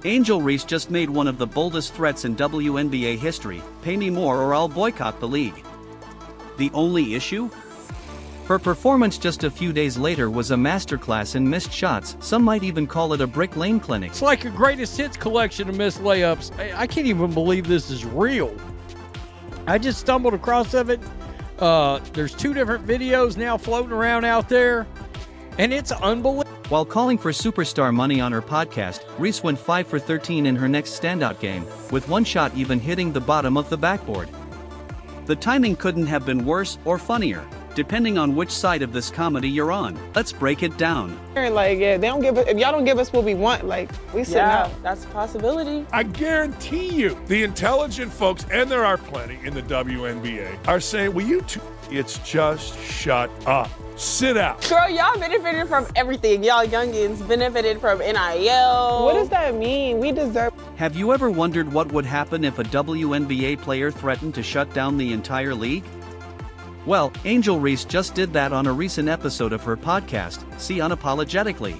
Angel Reese just made one of the boldest threats in WNBA history: pay me more or I'll boycott the league. The only issue? Her performance just a few days later was a masterclass in missed shots. Some might even call it a bricklaying clinic. It's like a greatest hits collection of missed layups. I can't even believe this is real. I just stumbled across of it. There's 2 different videos now floating around out there, and it's unbelievable. While calling for superstar money on her podcast, Reese went 5 for 13 in her next standout game, with one shot even hitting the bottom of the backboard. The timing couldn't have been worse or funnier, depending on which side of this comedy you're on. Let's break it down. Like, yeah, they don't give us, if y'all don't give us what we want, like, we sit out. That's a possibility. I guarantee you, the intelligent folks, and there are plenty in the WNBA, are saying, will you two, it's just shut up. Sit out. Girl, y'all benefited from everything. Y'all youngins benefited from NIL. What does that mean? We deserve. Have you ever wondered what would happen if a WNBA player threatened to shut down the entire league? Well, Angel Reese just did that on a recent episode of her podcast, See Unapologetically.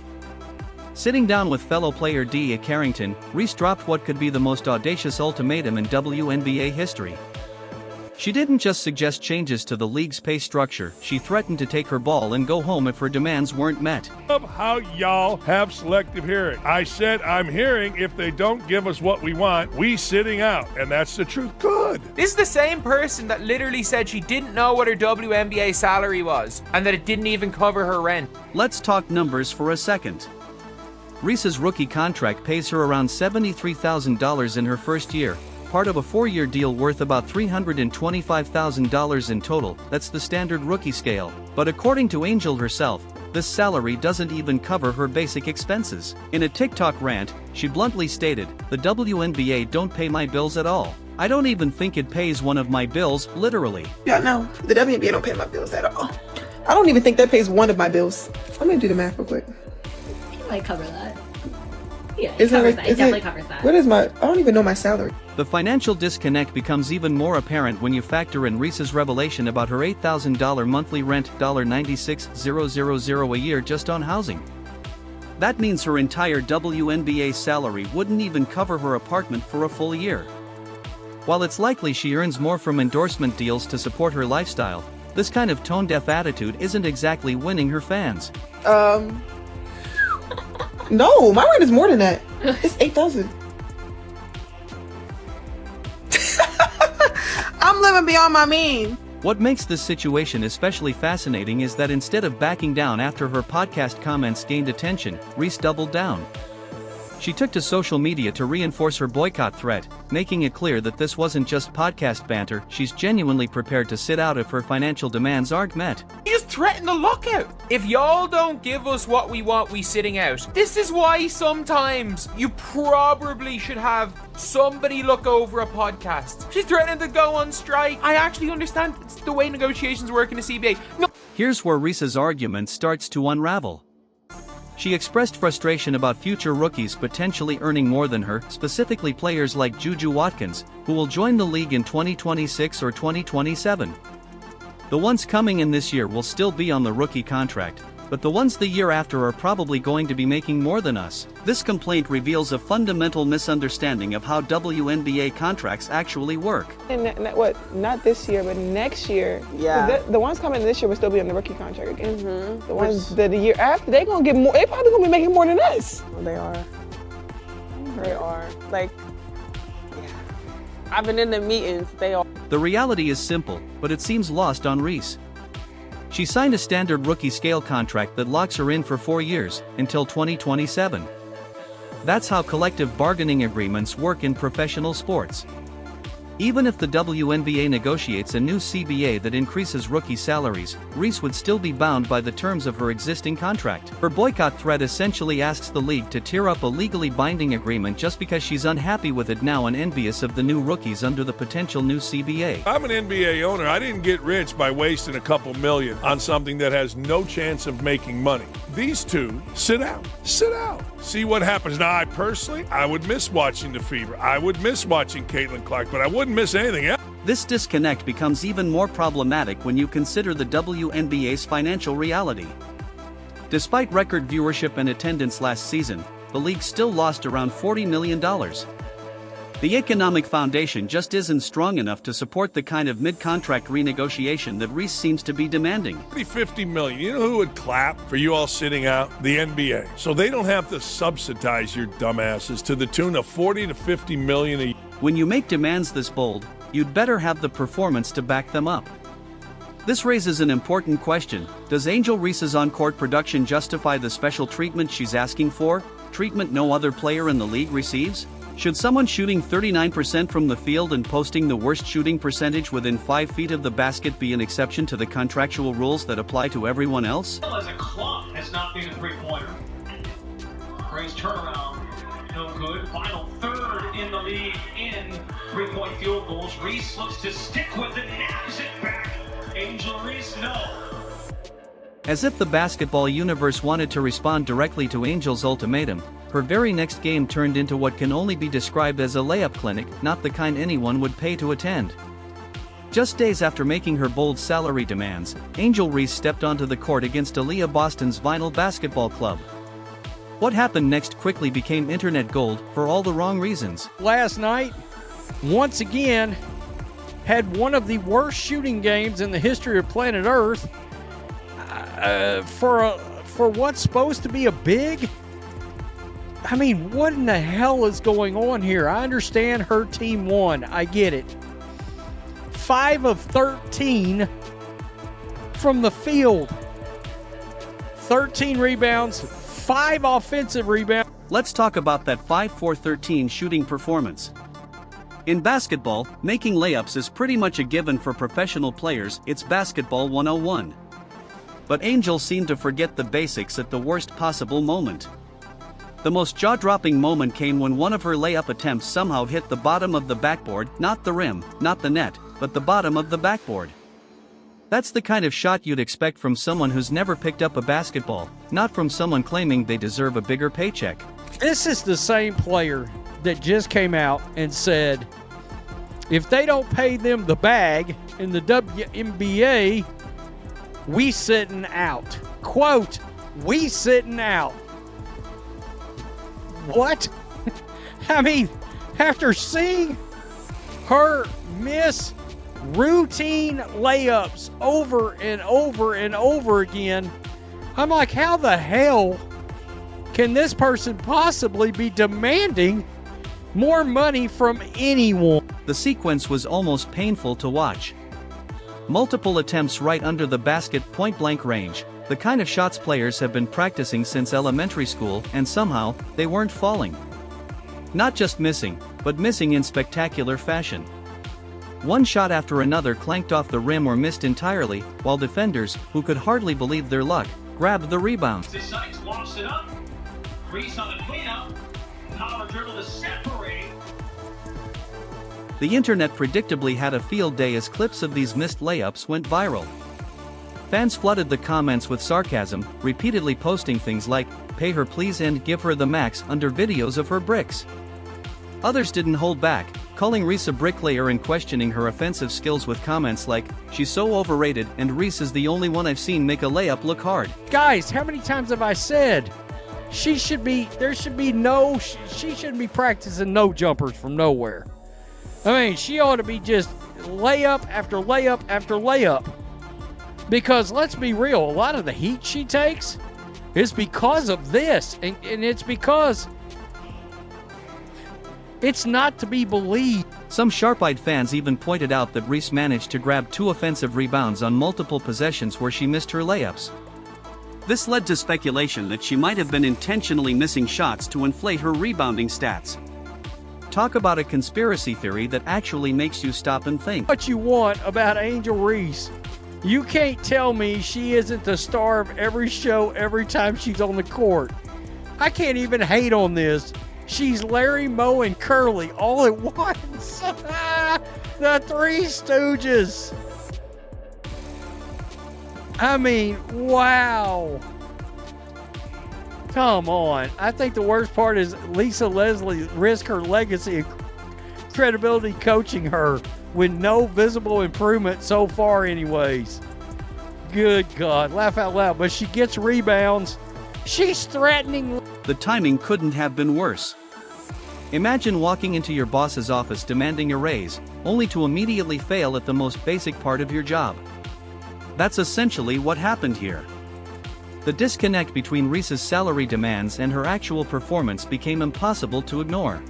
Sitting down with fellow player Dia Carrington, Reese dropped what could be the most audacious ultimatum in WNBA history. She didn't just suggest changes to the league's pay structure, she threatened to take her ball and go home if her demands weren't met. Of how y'all have selective hearing. I said I'm hearing if they don't give us what we want, we sitting out, and that's the truth. Good. This is the same person that literally said she didn't know what her WNBA salary was, and that it didn't even cover her rent. Let's talk numbers for a second. Reese's rookie contract pays her around $73,000 in her first year, part of a 4-year deal worth about $325,000 in total. That's the standard rookie scale. But according to Angel herself, this salary doesn't even cover her basic expenses. In a TikTok rant, she bluntly stated, "The WNBA don't pay my bills at all. I don't even think it pays one of my bills, literally." Yeah, no, the WNBA don't pay my bills at all. I don't even think that pays one of my bills. I'm gonna do the math real quick. It might cover that. Yeah, it definitely covers that. What is I don't even know my salary. The financial disconnect becomes even more apparent when you factor in Reese's revelation about her $8,000 monthly rent, $96,000 a year just on housing. That means her entire WNBA salary wouldn't even cover her apartment for a full year. While it's likely she earns more from endorsement deals to support her lifestyle, this kind of tone-deaf attitude isn't exactly winning her fans. No, my rent is more than that. It's $8,000. I'm living beyond my means. What makes this situation especially fascinating is that instead of backing down after her podcast comments gained attention, Reese doubled down. She took to social media to reinforce her boycott threat, making it clear that this wasn't just podcast banter. She's genuinely prepared to sit out if her financial demands aren't met. He just threatened a lockout. If y'all don't give us what we want, we sitting out. This is why sometimes you probably should have somebody look over a podcast. She's threatening to go on strike. I actually understand it's the way negotiations work in the CBA. No. Here's where Reese's argument starts to unravel. She expressed frustration about future rookies potentially earning more than her, specifically players like Juju Watkins, who will join the league in 2026 or 2027. The ones coming in this year will still be on the rookie contract, but the ones the year after are probably going to be making more than us. This complaint reveals a fundamental misunderstanding of how WNBA contracts actually work. And not this year, but next year. Yeah. The ones coming this year will still be on the rookie contract again. Mm-hmm. The ones that the year after, they gonna get more. They probably gonna be making more than us. Well, they are. They are. Like, yeah. I've been in the meetings. They are. The reality is simple, but it seems lost on Reese. She signed a standard rookie scale contract that locks her in for 4 years, until 2027. That's how collective bargaining agreements work in professional sports. Even if the WNBA negotiates a new CBA that increases rookie salaries, Reese would still be bound by the terms of her existing contract. Her boycott threat essentially asks the league to tear up a legally binding agreement just because she's unhappy with it now and envious of the new rookies under the potential new CBA. I'm an NBA owner. I didn't get rich by wasting a couple million on something that has no chance of making money. These two, sit out. Sit out. See what happens. Now, I would miss watching the Fever. I would miss watching Caitlin Clark, but I wouldn't miss anything else. This disconnect becomes even more problematic when you consider the WNBA's financial reality. Despite record viewership and attendance last season, the league still lost around $40 million. The economic foundation just isn't strong enough to support the kind of mid-contract renegotiation that Reese seems to be demanding. $50 million. You know who would clap for you all sitting out? The NBA. So they don't have to subsidize your dumbasses to the tune of $40 to $50 million a year. When you make demands this bold, you'd better have the performance to back them up. This raises an important question. Does Angel Reese's on-court production justify the special treatment she's asking for? Treatment no other player in the league receives? Should someone shooting 39% from the field and posting the worst shooting percentage within 5 feet of the basket be an exception to the contractual rules that apply to everyone else? As a club has not been a three-pointer. Gray's turnaround, no good. Final third in the league in three-point field goals. Reese looks to stick with it, has it back. Angel Reese, no. As if the basketball universe wanted to respond directly to Angel's ultimatum, her very next game turned into what can only be described as a layup clinic, not the kind anyone would pay to attend. Just days after making her bold salary demands, Angel Reese stepped onto the court against Aaliyah Boston's Vinyl Basketball Club. What happened next quickly became internet gold for all the wrong reasons. Last night, once again, had one of the worst shooting games in the history of planet Earth. For what's supposed to be a big? I mean, what in the hell is going on here? I understand her team won. I get it. 5 of 13 from the field. 13 rebounds, 5 offensive rebounds. Let's talk about that 5-4-13 shooting performance. In basketball, making layups is pretty much a given for professional players. It's basketball 101. But Angel seemed to forget the basics at the worst possible moment. The most jaw-dropping moment came when one of her layup attempts somehow hit the bottom of the backboard, not the rim, not the net, but the bottom of the backboard. That's the kind of shot you'd expect from someone who's never picked up a basketball, not from someone claiming they deserve a bigger paycheck. This is the same player that just came out and said, if they don't pay them the bag in the WNBA, we sitting out. Quote, we sitting out. What? I mean, after seeing her miss routine layups over and over and over again, I'm like, how the hell can this person possibly be demanding more money from anyone? The sequence was almost painful to watch. Multiple attempts right under the basket point-blank range, the kind of shots players have been practicing since elementary school, and somehow, they weren't falling. Not just missing, but missing in spectacular fashion. One shot after another clanked off the rim or missed entirely, while defenders, who could hardly believe their luck, grabbed the rebound. The Sykes lost it up. Reese on the cleanup. Power dribble to separate. The internet predictably had a field day as clips of these missed layups went viral. Fans flooded the comments with sarcasm, repeatedly posting things like, "Pay her please" and "Give her the max" under videos of her bricks. Others didn't hold back, calling Reese a bricklayer and questioning her offensive skills with comments like, "She's so overrated and Reese is the only one I've seen make a layup look hard." Guys, how many times have I said she shouldn't be practicing no jumpers from nowhere. I mean, she ought to be just layup after layup after layup. Because let's be real, a lot of the heat she takes is because of this. And it's because it's not to be believed. Some sharp-eyed fans even pointed out that Reese managed to grab 2 offensive rebounds on multiple possessions where she missed her layups. This led to speculation that she might have been intentionally missing shots to inflate her rebounding stats. Talk about a conspiracy theory that actually makes you stop and think. What you want about Angel Reese. You can't tell me she isn't the star of every show every time she's on the court. I can't even hate on this. She's Larry, Moe, and Curly all at once. The Three Stooges. I mean, wow. Come on. I think the worst part is Lisa Leslie risked her legacy and credibility coaching her with no visible improvement so far anyways. Good God. Laugh out loud. But she gets rebounds She's threatening. The timing couldn't have been worse. Imagine walking into your boss's office demanding a raise, only to immediately fail at the most basic part of your job. That's essentially what happened here. The disconnect between Reese's salary demands and her actual performance became impossible to ignore.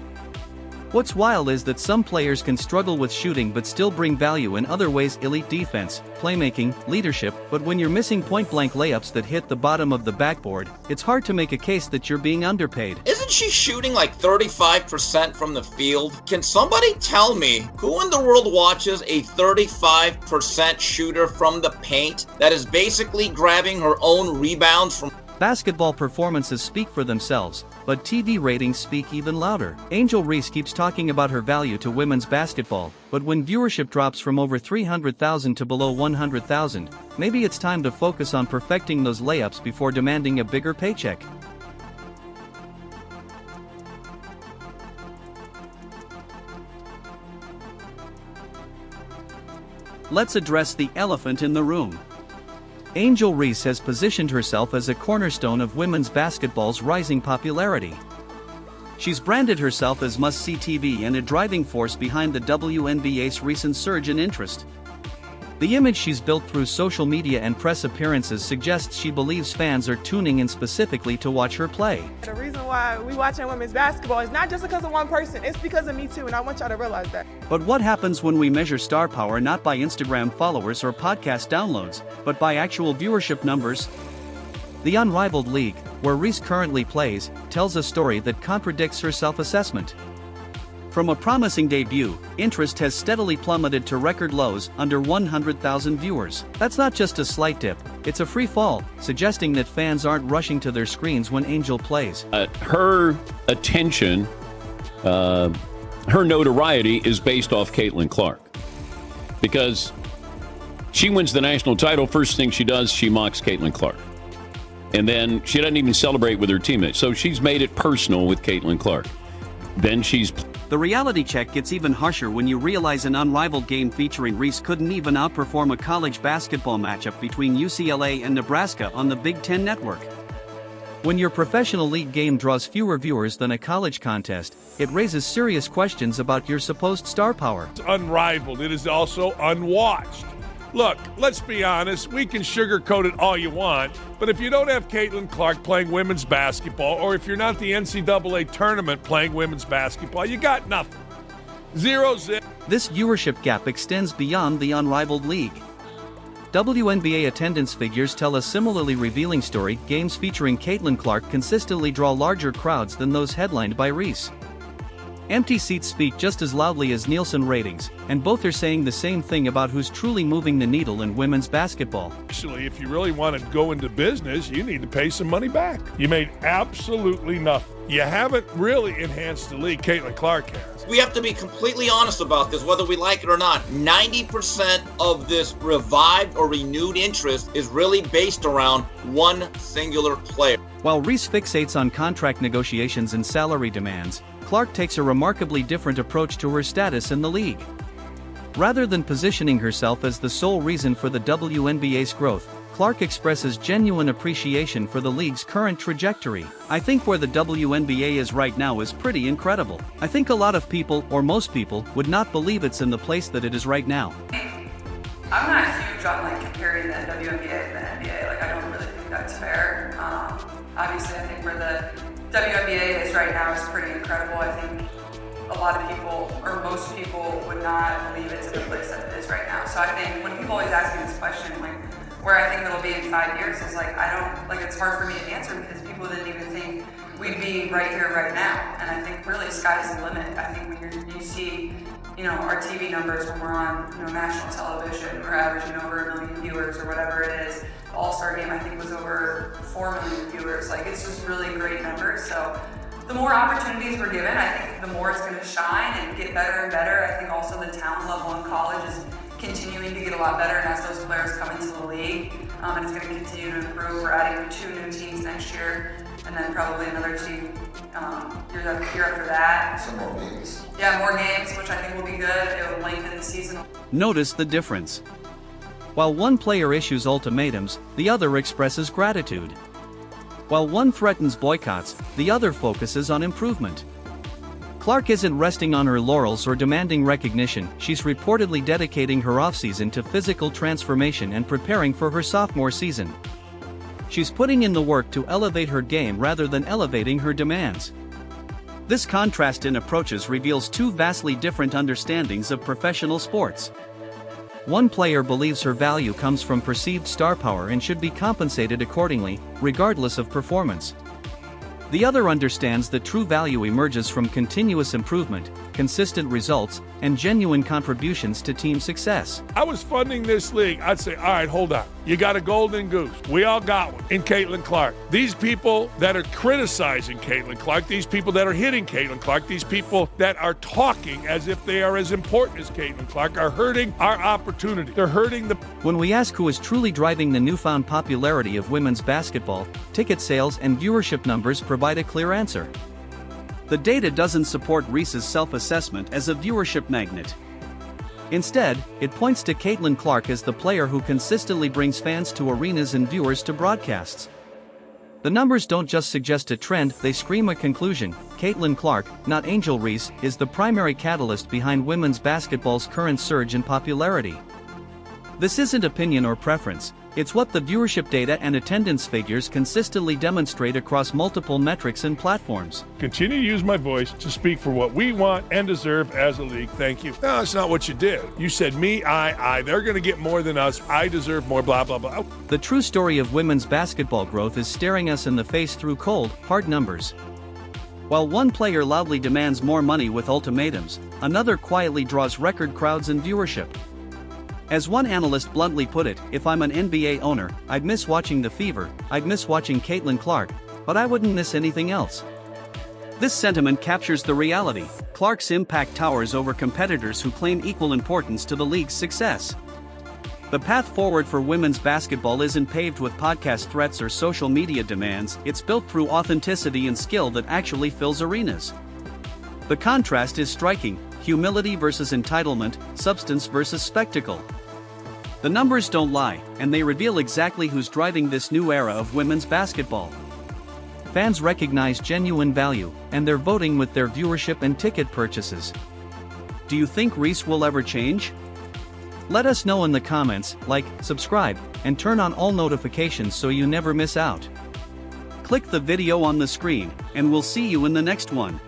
What's wild is that some players can struggle with shooting but still bring value in other ways: elite defense, playmaking, leadership, but when you're missing point-blank layups that hit the bottom of the backboard, it's hard to make a case that you're being underpaid. Isn't she shooting like 35% from the field? Can somebody tell me who in the world watches a 35% shooter from the paint that is basically grabbing her own rebounds from... Basketball performances speak for themselves, but TV ratings speak even louder. Angel Reese keeps talking about her value to women's basketball, but when viewership drops from over 300,000 to below 100,000, maybe it's time to focus on perfecting those layups before demanding a bigger paycheck. Let's address the elephant in the room. Angel Reese has positioned herself as a cornerstone of women's basketball's rising popularity. She's branded herself as must-see TV and a driving force behind the WNBA's recent surge in interest. The image she's built through social media and press appearances suggests she believes fans are tuning in specifically to watch her play. The reason why we watching women's basketball is not just because of one person, it's because of me too, and I want y'all to realize that. But what happens when we measure star power not by Instagram followers or podcast downloads, but by actual viewership numbers? The Unrivaled League, where Reese currently plays, tells a story that contradicts her self-assessment. From a promising debut, interest has steadily plummeted to record lows, under 100,000 viewers. That's not just a slight dip, it's a free fall, suggesting that fans aren't rushing to their screens when Angel plays. Her attention, her notoriety is based off Caitlin Clark. Because she wins the national title, first thing she does, she mocks Caitlin Clark. And then she doesn't even celebrate with her teammates. So she's made it personal with Caitlin Clark. Then she's... The reality check gets even harsher when you realize an unrivaled game featuring Reese couldn't even outperform a college basketball matchup between UCLA and Nebraska on the Big Ten Network. When your professional league game draws fewer viewers than a college contest, it raises serious questions about your supposed star power. It's unrivaled. It is also unwatched. Look, let's be honest, we can sugarcoat it all you want, but if you don't have Caitlin Clark playing women's basketball, or if you're not the NCAA tournament playing women's basketball, you got nothing. Zero zip. This viewership gap extends beyond the Unrivaled League. WNBA attendance figures tell a similarly revealing story. Games featuring Caitlin Clark consistently draw larger crowds than those headlined by Reese. Empty seats speak just as loudly as Nielsen ratings, and both are saying the same thing about who's truly moving the needle in women's basketball. Actually, if you really want to go into business, you need to pay some money back. You made absolutely nothing. You haven't really enhanced the league. Caitlin Clark has. We have to be completely honest about this, whether we like it or not. 90% of this revived or renewed interest is really based around one singular player. While Reese fixates on contract negotiations and salary demands, Clark takes a remarkably different approach to her status in the league. Rather than positioning herself as the sole reason for the WNBA's growth, Clark expresses genuine appreciation for the league's current trajectory. I think where the WNBA is right now is pretty incredible. I think a lot of people, or most people, would not believe it's in the place that it is right now. I'm not huge on comparing the WNBA to the NBA. I don't really think that's fair. Obviously, I think where the WNBA is right now is pretty incredible. I think a lot of people, or most people, would not believe it's in the place that it is right now. So I think when people always ask me this question, where I think it'll be in 5 years, is it's hard for me to answer because people didn't even think we'd be right here, right now. And I think really sky's the limit. I think when you see, our TV numbers when we're on, national television, we're averaging over 1 million viewers or whatever it is. The All-Star game, I think, was over 4 million viewers. It's just really great numbers. So the more opportunities we're given, I think the more it's going to shine and get better and better. I think also the talent level in college is continuing to get a lot better, and as those players come into the league, and it's going to continue to improve. We're adding 2 new teams next year, and then probably another team year after that. Some more games. Yeah, more games, which I think will be good. It will lengthen the season. Notice the difference. While one player issues ultimatums, the other expresses gratitude. While one threatens boycotts, the other focuses on improvement. Clark isn't resting on her laurels or demanding recognition, she's reportedly dedicating her offseason to physical transformation and preparing for her sophomore season. She's putting in the work to elevate her game rather than elevating her demands. This contrast in approaches reveals two vastly different understandings of professional sports. One player believes her value comes from perceived star power and should be compensated accordingly, regardless of performance. The other understands that true value emerges from continuous improvement, consistent results, and genuine contributions to team success. I was funding this league, I'd say, all right, hold on. You got a golden goose. We all got one in Caitlin Clark. These people that are criticizing Caitlin Clark, these people that are hitting Caitlin Clark, these people that are talking as if they are as important as Caitlin Clark are hurting our opportunity. They're hurting the... When we ask who is truly driving the newfound popularity of women's basketball, ticket sales and viewership numbers provide a clear answer. The data doesn't support Reese's self-assessment as a viewership magnet. Instead, it points to Caitlin Clark as the player who consistently brings fans to arenas and viewers to broadcasts. The numbers don't just suggest a trend, they scream a conclusion. Caitlin Clark, not Angel Reese, is the primary catalyst behind women's basketball's current surge in popularity. This isn't opinion or preference, it's what the viewership data and attendance figures consistently demonstrate across multiple metrics and platforms. Continue to use my voice to speak for what we want and deserve as a league. Thank you. No, that's not what you did. You said me, I. They're going to get more than us. I deserve more, blah, blah, blah. The true story of women's basketball growth is staring us in the face through cold, hard numbers. While one player loudly demands more money with ultimatums, another quietly draws record crowds and viewership. As one analyst bluntly put it, if I'm an NBA owner, I'd miss watching the Fever, I'd miss watching Caitlin Clark, but I wouldn't miss anything else. This sentiment captures the reality. Clark's impact towers over competitors who claim equal importance to the league's success. The path forward for women's basketball isn't paved with podcast threats or social media demands, it's built through authenticity and skill that actually fills arenas. The contrast is striking: humility versus entitlement, substance versus spectacle. The numbers don't lie, and they reveal exactly who's driving this new era of women's basketball. Fans recognize genuine value, and they're voting with their viewership and ticket purchases. Do you think Reese will ever change? Let us know in the comments, like, subscribe, and turn on all notifications so you never miss out. Click the video on the screen, and we'll see you in the next one.